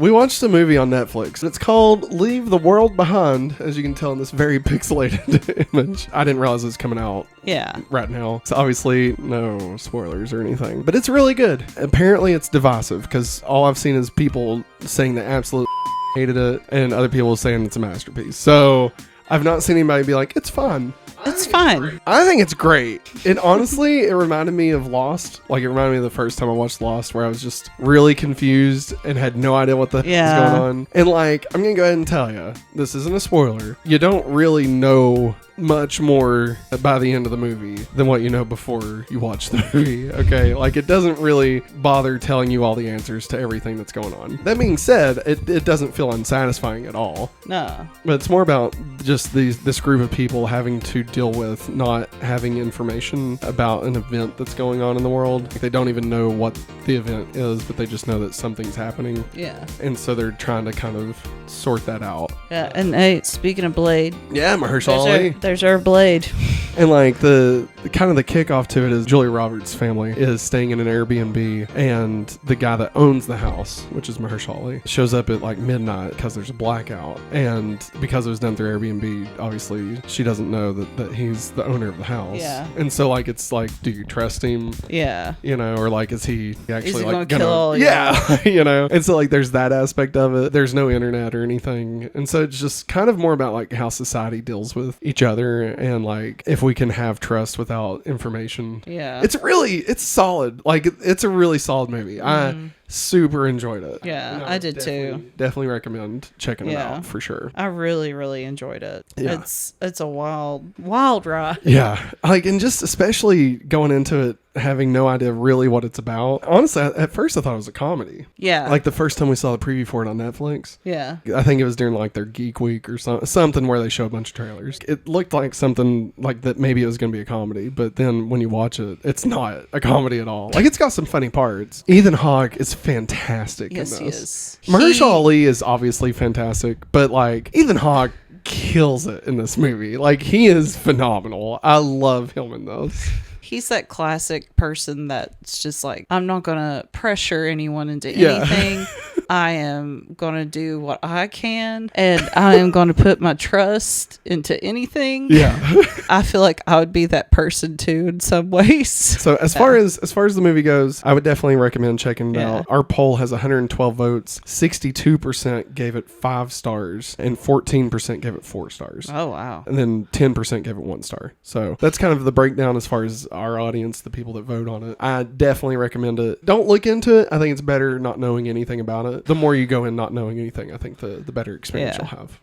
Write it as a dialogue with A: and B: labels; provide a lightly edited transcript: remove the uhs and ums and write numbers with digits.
A: We watched a movie on Netflix. It's called Leave the World Behind, as you can tell in this very pixelated image. I didn't realize it was coming out right now. So obviously no spoilers or anything, but it's really good. Apparently it's divisive because all I've seen is people saying they absolutely hated it and other people saying it's a masterpiece. So I've not seen anybody be like, it's fun.
B: It's fun.
A: I think it's great. It honestly, it reminded me of Lost. Like, it reminded me of the first time I watched Lost, where I was just really confused and had no idea what the heck was going on. And like, I'm going to go ahead and tell you, this isn't a spoiler. You don't really know much more by the end of the movie than what you know before you watch the movie. Okay, like, it doesn't really bother telling you all the answers to everything that's going on. That being said, it doesn't feel unsatisfying at all.
B: No,
A: but it's more about just this group of people having to deal with not having information about an event that's going on in the world. Like, they don't even know what the event is, but they just know that something's happening.
B: Yeah, and
A: so they're trying to kind of sort that out.
B: Yeah, and hey, speaking of Blade,
A: Mahershala Ali.
B: There's our Blade.
A: And like the kind of the kickoff to it is Julia Roberts' family is staying in an Airbnb, and the guy that owns the house, which is Mahershala Ali, shows up at like midnight because there's a blackout. And because it was done through Airbnb, obviously she doesn't know that he's the owner of the house.
B: Yeah.
A: And so like, it's like, do you trust him?
B: Yeah.
A: You know, or like, is he actually
B: like gonna kill all
A: you know? And so like, there's that aspect of it. There's no internet or anything. And so it's just kind of more about like how society deals with each other, and like if we can have trust without information.
B: Yeah.
A: It's solid. Like, it's a really solid movie. I super enjoyed it.
B: Yeah, I did too.
A: Definitely recommend checking it out for sure.
B: I really, really enjoyed it.
A: Yeah.
B: It's a wild ride.
A: Yeah. Like, and just especially going into it having no idea really what it's about. Honestly, at first I thought it was a comedy.
B: Yeah.
A: Like the first time we saw the preview for it on Netflix.
B: Yeah.
A: I think it was during like their Geek Week or something where they show a bunch of trailers. It looked like something like that maybe it was going to be a comedy, but then when you watch it, it's not a comedy at all. Like, it's got some funny parts. Ethan Hawke is fantastic in this.
B: Yes, he is.
A: Mahershala Ali is obviously fantastic, but like Ethan Hawke kills it in this movie. Like, he is phenomenal. I love him in this.
B: He's that classic person that's just like, I'm not going to pressure anyone into anything. I am going to do what I can, and I am going to put my trust into anything.
A: Yeah.
B: I feel like I would be that person too in some ways.
A: So as far as the movie goes, I would definitely recommend checking it out. Our poll has 112 votes. 62% gave it 5 stars, and 14% gave it 4 stars.
B: Oh, wow.
A: And then 10% gave it 1 star. So that's kind of the breakdown as far as our audience, the people that vote on it. I definitely recommend it. Don't look into it. I think it's better not knowing anything about it. The more you go in not knowing anything, I think the better experience you'll have.